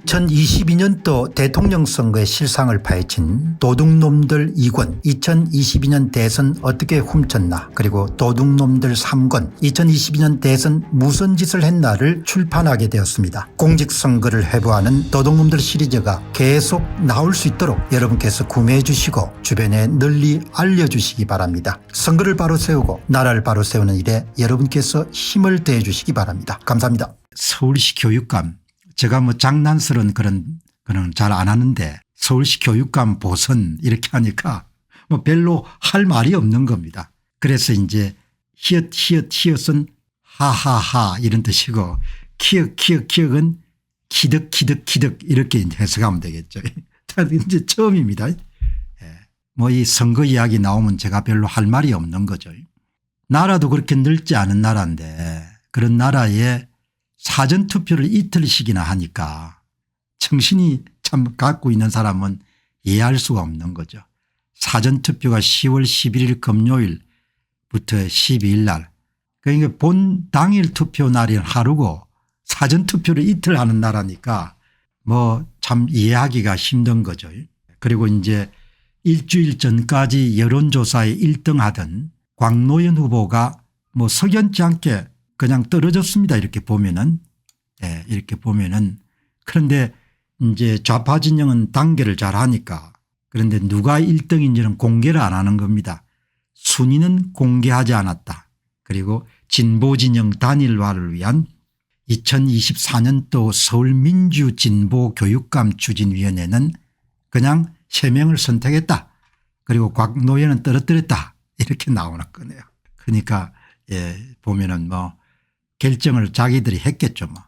2022년도 대통령 선거의 실상을 파헤친 도둑놈들 2권 2022년 대선 어떻게 훔쳤나 그리고 도둑놈들 3권 2022년 대선 무슨 짓을 했나를 출판하게 되었습니다. 공직선거를 회부하는 도둑놈들 시리즈가 계속 나올 수 있도록 여러분께서 구매해 주시고 주변에 널리 알려주시기 바랍니다. 선거를 바로 세우고 나라를 바로 세우는 일에 여러분께서 힘을 더해 주시기 바랍니다. 감사합니다. 서울시 교육감, 제가 뭐 장난스러운 그런 거는 잘 안 하는데 서울시 교육감 보선 이렇게 하니까 뭐 별로 할 말이 없는 겁니다. 그래서 이제 히읗은 하하하 이런 뜻이고 키읔은 키득 이렇게 해석하면 되겠죠. 이제 처음입니다. 뭐 이 선거 이야기 나오면 제가 별로 할 말이 없는 거죠. 나라도 그렇게 넓지 않은 나라인데 그런 나라에 사전투표를 이틀씩이나 하니까 정신이 참 갖고 있는 사람은 이해할 수가 없는 거죠. 사전투표가 10월 11일 금요일부터 12일 날, 그러니까 본 당일 투표 날이 하루고 사전투표를 이틀 하는 나라니까 뭐 참 이해하기가 힘든 거죠. 그리고 이제 일주일 전까지 여론조사에 1등 하던 광노현 후보가 뭐 석연치 않게 그냥 떨어졌습니다. 이렇게 보면은. 이렇게 보면은. 그런데 이제 좌파 진영은 단계를 잘 하니까 그런데 누가 1등인지는 공개를 안 하는 겁니다. 순위는 공개하지 않았다. 그리고 진보 진영 단일화를 위한 2024년도 서울민주진보교육감 추진위원회는 그냥 3명을 선택했다. 그리고 곽노현은 떨어뜨렸다. 이렇게 나오는 거네요. 그러니까 보면은 뭐 결정을 자기들이 했겠죠. 뭐.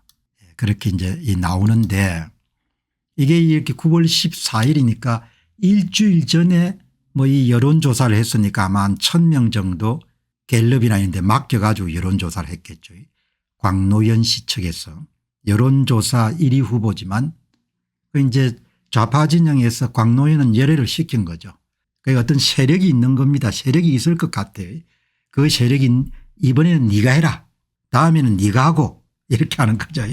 그렇게 이제 나오는데 이게 이렇게 9월 14일이니까 일주일 전에 뭐 이 여론조사를 했으니까 아마 한 1000명 정도 갤럽이나 이런 데 맡겨가지고 여론조사를 했겠죠. 광노현 씨 측에서 여론조사 1위 후보지만 이제 좌파 진영에서 광노현은 열애를 시킨 거죠. 그러니까 어떤 세력이 있는 겁니다. 세력이 있을 것 같아요. 그 세력이 이번에는 네가 해라. 다음에는 네가 하고 이렇게 하는 거죠.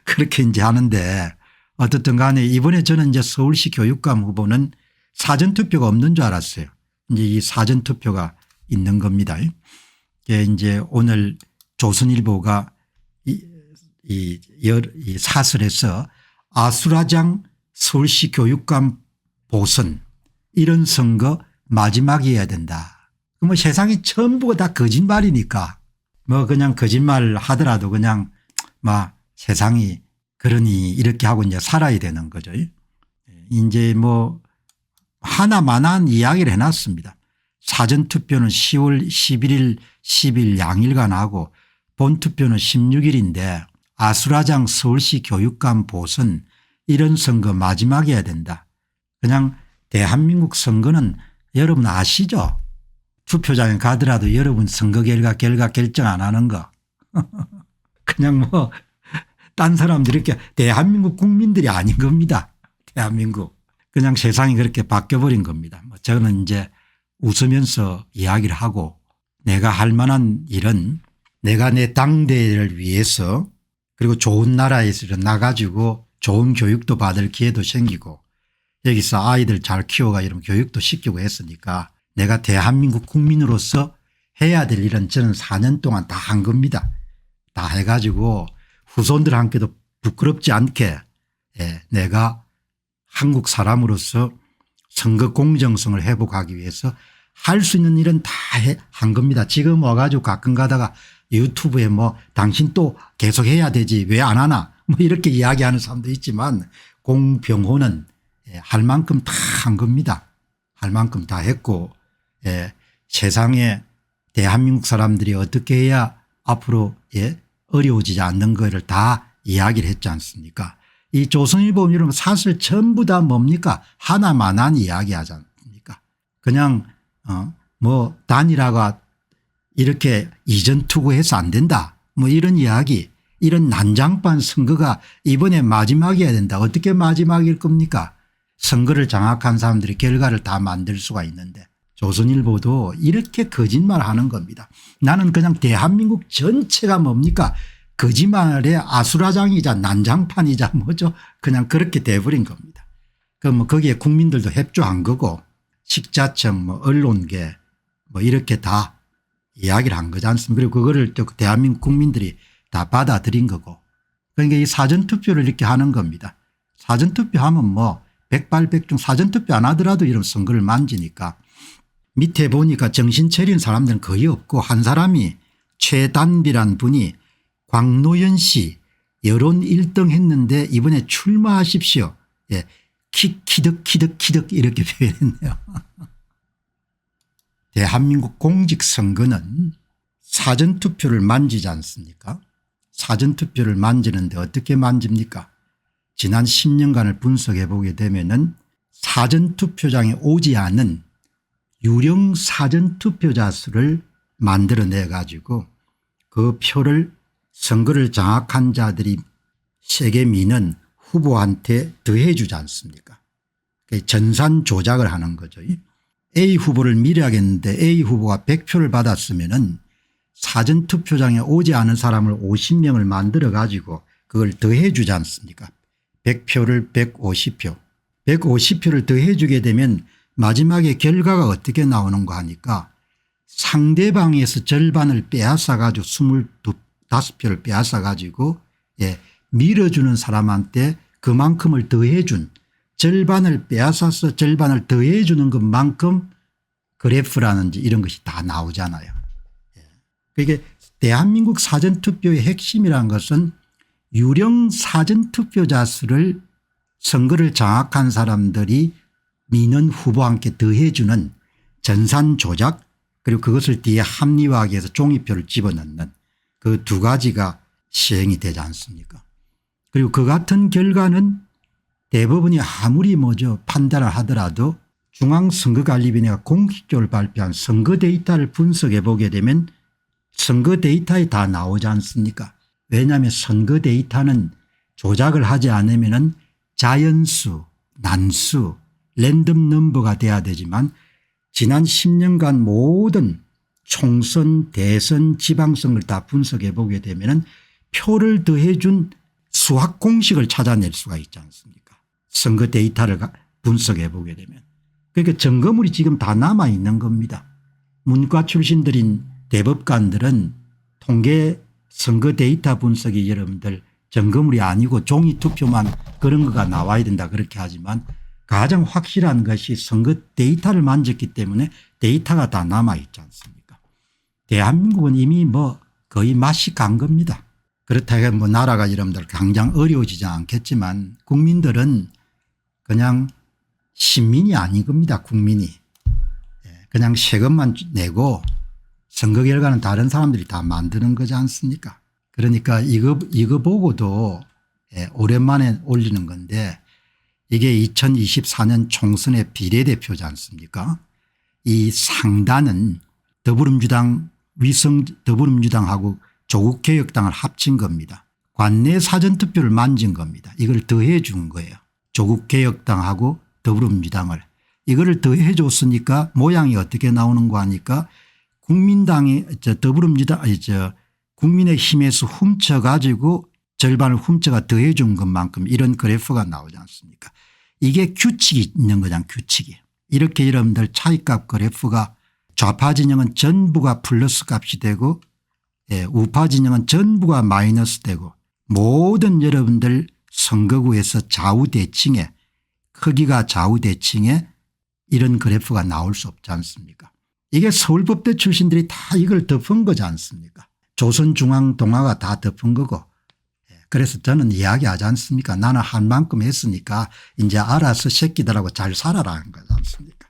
그렇게 이제 하는데 어떻든 간에 이번에 저는 이제 서울시 교육감 후보는 사전투표가 없는 줄 알았어요. 이제 이 사전투표가 있는 겁니다. 이제 오늘 조선일보가 이 사설에서 아수라장 서울시 교육감 보선 이런 선거 마지막이어야 된다. 뭐 세상이 전부가 다 거짓말이니까 뭐 그냥 거짓말 하더라도 그냥 막 세상이 그러니 이렇게 하고 이제 살아야 되는 거죠. 이제 뭐 하나만한 이야기를 해놨습니다. 사전투표는 10월 11일 10일 양일간 하고 본투표는 16일인데 아수라장 서울시 교육감 보선 이런 선거 마지막이어야 된다. 그냥 대한민국 선거는 여러분 아시죠? 투표장에 가더라도 여러분 선거 결과 결정 안 하는 거. 그냥 뭐 딴 사람들이 이렇게 대한민국 국민들이 아닌 겁니다. 대한민국. 그냥 세상이 그렇게 바뀌어버린 겁니다. 저는 이제 웃으면서 이야기를 하고 내가 할 만한 일은 내가 내 당대를 위해서 그리고 좋은 나라에서 나가지고 좋은 교육도 받을 기회도 생기고 여기서 아이들 잘 키워가 이런 교육도 시키고 했으니까 내가 대한민국 국민으로서 해야 될 일은 저는 4년 동안 다 한 겁니다. 다 해가지고 후손들한테도 부끄럽지 않게 내가 한국 사람으로서 선거 공정성을 회복하기 위해서 할 수 있는 일은 다 한 겁니다. 지금 와가지고 가끔 가다가 유튜브에 뭐 당신 또 계속 해야 되지 왜 안 하나 뭐 이렇게 이야기하는 사람도 있지만 공병호는 할 만큼 다 한 겁니다. 할 만큼 다 했고 세상에 대한민국 사람들이 어떻게 해야 앞으로 어려워지지 않는 거를 다 이야기를 했지 않습니까? 이 조선일보 여러분 사실 전부 다 뭡니까? 하나만한 이야기 하지 않습니까? 그냥 뭐 단일화가 이렇게 이전 투구해서 안 된다. 뭐 이런 이야기 이런 난장판 선거가 이번에 마지막이어야 된다. 어떻게 마지막일 겁니까? 선거를 장악한 사람들이 결과를 다 만들 수가 있는데 조선일보도 이렇게 거짓말하는 겁니다. 나는 그냥 대한민국 전체가 뭡니까 거짓말의 아수라장이자 난장판이자 뭐죠. 그냥 그렇게 돼버린 겁니다. 그럼 뭐 거기에 국민들도 협조한 거고 식자청 뭐 언론계 뭐 이렇게 다 이야기를 한 거지 않습니까. 그리고 그거를 또 대한민국 국민들이 다 받아들인 거고. 그러니까 이 사전투표를 이렇게 하는 겁니다. 사전투표하면 뭐 백발백중 사전투표 안 하더라도 이런 선거를 만지니까 밑에 보니까 정신 차린 사람들은 거의 없고 한 사람이 최단비란 분이 광노현 씨 여론 1등 했는데 이번에 출마하십시오. 예. 키득키득키득키득 이렇게 표현했네요. 대한민국 공직선거는 사전투표를 만지지 않습니까? 사전투표를 만지는데 어떻게 만집니까? 지난 10년간을 분석해 보게 되면은 사전투표장에 오지 않은 유령 사전투표자 수를 만들어내 가지고 그 표를 선거를 장악한 자들이 세게 미는 후보한테 더해 주지 않습니까? 전산 조작을 하는 거죠. A 후보를 밀어야겠는데 A 후보가 100표를 받았으면은 사전투표장에 오지 않은 사람을 50명을 만들어 가지고 그걸 더해 주지 않습니까? 100표를 150표. 150표를 더해 주게 되면 마지막에 결과가 어떻게 나오는가 하니까 상대방에서 절반을 빼앗아 가지고 25표를 빼앗아 가지고 예, 밀어주는 사람한테 그만큼을 더해 준 절반을 빼앗아서 절반을 더해 주는 것만큼 그래프라든지 이런 것이 다 나오잖아요. 그게 대한민국 사전투표의 핵심이라는 것은 유령 사전투표자 수를 선거를 장악한 사람들이 미는 후보와 함께 더해 주는 전산 조작 그리고 그것을 뒤에 합리화하기 위해서 종이표를 집어넣는 그 두 가지가 시행이 되지 않습니까? 그리고 그 같은 결과는 대법원이 아무리 뭐죠 판단을 하더라도 중앙선거관리위원회가 공식적으로 발표한 선거 데이터를 분석해 보게 되면 선거 데이터에 다 나오지 않습니까? 왜냐하면 선거 데이터는 조작을 하지 않으면 자연수, 난수, 랜덤 넘버가 돼야 되지만 지난 10년간 모든 총선, 대선, 지방선거를 다 분석해 보게 되면 표를 더해 준 수학 공식을 찾아낼 수가 있지 않습니까? 선거 데이터를 분석해 보게 되면. 그러니까 증거물이 지금 다 남아 있는 겁니다. 문과 출신들인 대법관들은 통계 선거 데이터 분석이 여러분들 증거물이 아니고 종이 투표만 그런 거가 나와야 된다 그렇게 하지만 가장 확실한 것이 선거 데이터를 만졌기 때문에 데이터가 다 남아 있지 않습니까? 대한민국은 이미 뭐 거의 맛이 간 겁니다. 그렇다고 뭐 나라가 여러분들 당장 어려워지지 않겠지만 국민들은 그냥 시민이 아닌 겁니다. 국민이. 그냥 세금만 내고 선거 결과는 다른 사람들이 다 만드는 거지 않습니까? 그러니까 이거 보고도 오랜만에 올리는 건데 이게 2024년 총선의 비례대표지 않습니까? 이 상단은 더불어민주당하고 조국개혁당을 합친 겁니다. 관내 사전투표를 만진 겁니다. 이걸 더해 준 거예요. 조국개혁당하고 더불어민주당을. 이거를 더해 줬으니까 모양이 어떻게 나오는가 하니까 국민당이 국민의힘에서 훔쳐가지고 절반을 훔쳐가 더해 준 것만큼 이런 그래프가 나오지 않습니까? 이게 규칙이 있는 거잖아요. 규칙이. 이렇게 여러분들 차이값 그래프가 좌파 진영은 전부가 플러스 값이 되고 우파 진영은 전부가 마이너스 되고 모든 여러분들 선거구에서 좌우대칭에 크기가 좌우대칭에 이런 그래프가 나올 수 없지 않습니까? 이게 서울법대 출신들이 다 이걸 덮은 거지 않습니까? 조선중앙동아가 다 덮은 거고 그래서 저는 이야기하지 않습니까? 나는 한 만큼 했으니까 이제 알아서 새끼들하고 잘 살아라는 거지 않습니까?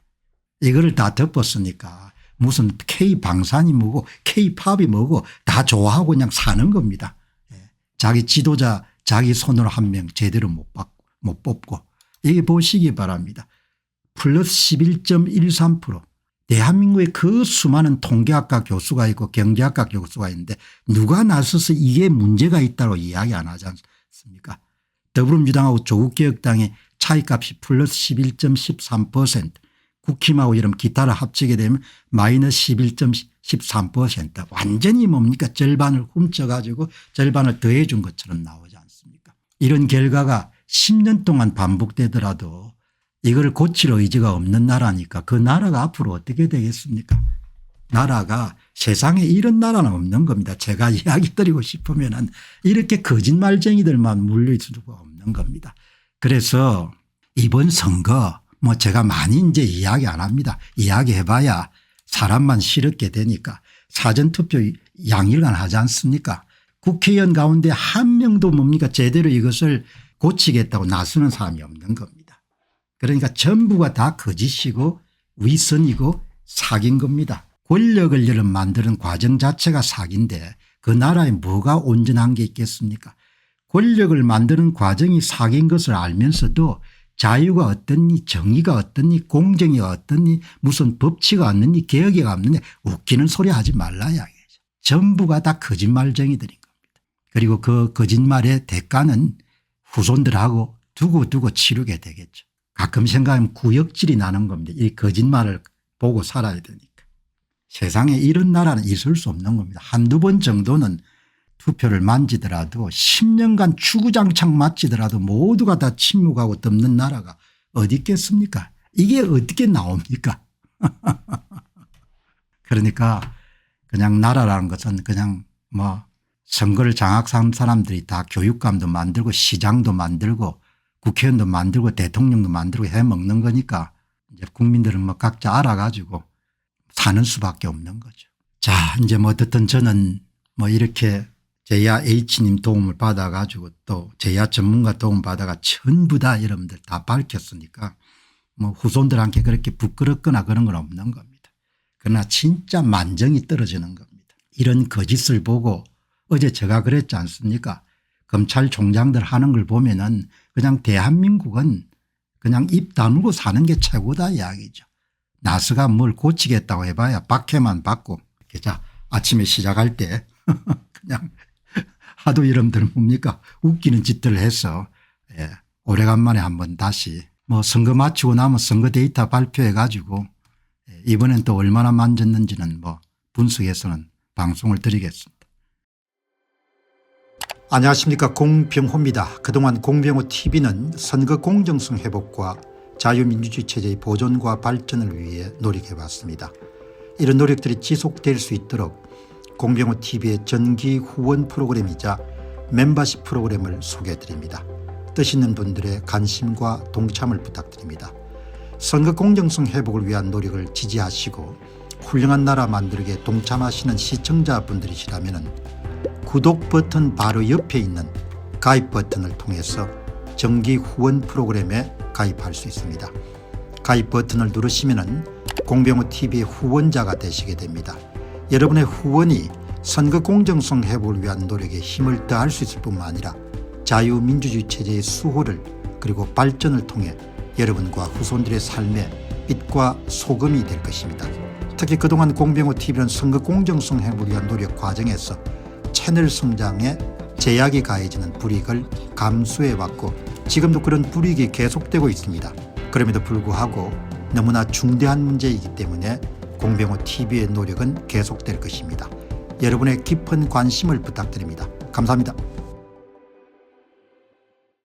이거를 다 덮었으니까 무슨 K방산이 뭐고 K팝이 뭐고 다 좋아하고 그냥 사는 겁니다. 자기 지도자 자기 손으로 한 명 제대로 못 뽑고 이게 보시기 바랍니다. 플러스 11.13% 대한민국에 그 수많은 통계학과 교수가 있고 경제학과 교수가 있는데 누가 나서서 이게 문제가 있다고 이야기 안 하지 않습니까? 더불어민주당하고 조국개혁당의 차이값이 플러스 11.13% 국힘하고 이런 기타를 합치게 되면 마이너스 11.13%. 완전히 뭡니까 절반을 훔쳐가지고 절반을 더해 준 것처럼 나오지 않습니까? 이런 결과가 10년 동안 반복되더라도 이걸 고칠 의지가 없는 나라니까 그 나라가 앞으로 어떻게 되겠습니까? 나라가 세상에 이런 나라는 없는 겁니다. 제가 이야기 드리고 싶으면은 이렇게 거짓말쟁이들만 물릴 수가 없는 겁니다. 그래서 이번 선거 뭐 제가 많이 이제 이야기 안 합니다. 이야기해봐야 사람만 싫게 되니까 사전투표 양일간 하지 않습니까? 국회의원 가운데 한 명도 뭡니까 제대로 이것을 고치겠다고 나서는 사람이 없는 겁니다. 그러니까 전부가 다 거짓이고 위선이고 사기인 겁니다. 권력을 만드는 과정 자체가 사기인데 그 나라에 뭐가 온전한 게 있겠습니까? 권력을 만드는 과정이 사기인 것을 알면서도 자유가 어떻니 정의가 어떻니 공정이 어떻니 무슨 법치가 없느니 개혁이 없느니 웃기는 소리 하지 말라 이야기죠. 전부가 다 거짓말쟁이들인 겁니다. 그리고 그 거짓말의 대가는 후손들하고 두고 치르게 되겠죠. 가끔 생각하면 구역질이 나는 겁니다. 이 거짓말을 보고 살아야 되니까. 세상에 이런 나라는 있을 수 없는 겁니다. 한두 번 정도는 투표를 만지더라도 10년간 추구장창 마치더라도 모두가 다 침묵하고 덮는 나라가 어디 있겠습니까? 이게 어떻게 나옵니까? 그러니까 그냥 나라라는 것은 그냥 뭐 선거를 장악한 사람들이 다 교육감도 만들고 시장도 만들고 국회의원도 만들고 대통령도 만들고 해먹는 거니까 이제 국민들은 뭐 각자 알아가지고 사는 수밖에 없는 거죠. 자, 이제 뭐 어떻든 저는 뭐 이렇게 제야 H님 도움을 받아가지고 또 제야 전문가 도움 받아가 전부 다 여러분들 다 밝혔으니까 뭐 후손들한테 그렇게 부끄럽거나 그런 건 없는 겁니다. 그러나 진짜 만정이 떨어지는 겁니다. 이런 거짓을 보고 어제 제가 그랬지 않습니까? 검찰총장들 하는 걸 보면은 그냥 대한민국은 그냥 입 다물고 사는 게 최고다 이야기죠. 나스가 뭘 고치겠다고 해봐야 박해만 받고. 자, 아침에 시작할 때 그냥 하도 여러분들 뭡니까 웃기는 짓들을 해서 오래간만에 한번 다시 뭐 선거 마치고 나면 선거 데이터 발표해 가지고 이번엔 또 얼마나 만졌는지는 뭐 분석해서는 방송을 드리겠습니다. 안녕하십니까, 공병호입니다. 그동안 공병호 TV는 선거 공정성 회복과 자유민주주의 체제의 보존과 발전을 위해 노력해왔습니다. 이런 노력들이 지속될 수 있도록 공병호 TV의 정기 후원 프로그램이자 멤버십 프로그램을 소개해드립니다. 뜻 있는 분들의 관심과 동참을 부탁드립니다. 선거 공정성 회복을 위한 노력을 지지하시고 훌륭한 나라 만들기에 동참하시는 시청자분들이시라면 구독 버튼 바로 옆에 있는 가입 버튼을 통해서 정기 후원 프로그램에 가입할 수 있습니다. 가입 버튼을 누르시면 공병호 TV의 후원자가 되시게 됩니다. 여러분의 후원이 선거 공정성 회복을 위한 노력에 힘을 더할 수 있을 뿐만 아니라 자유민주주의 체제의 수호를 그리고 발전을 통해 여러분과 후손들의 삶에 빛과 소금이 될 것입니다. 특히 그동안 공병호 TV는 선거 공정성 회복을 위한 노력 과정에서 채널 성장에 제약이 가해지는 불이익을 감수해왔고 지금도 그런 불이익이 계속되고 있습니다. 그럼에도 불구하고 너무나 중대한 문제이기 때문에 공병호 TV의 노력은 계속될 것입니다. 여러분의 깊은 관심을 부탁드립니다. 감사합니다.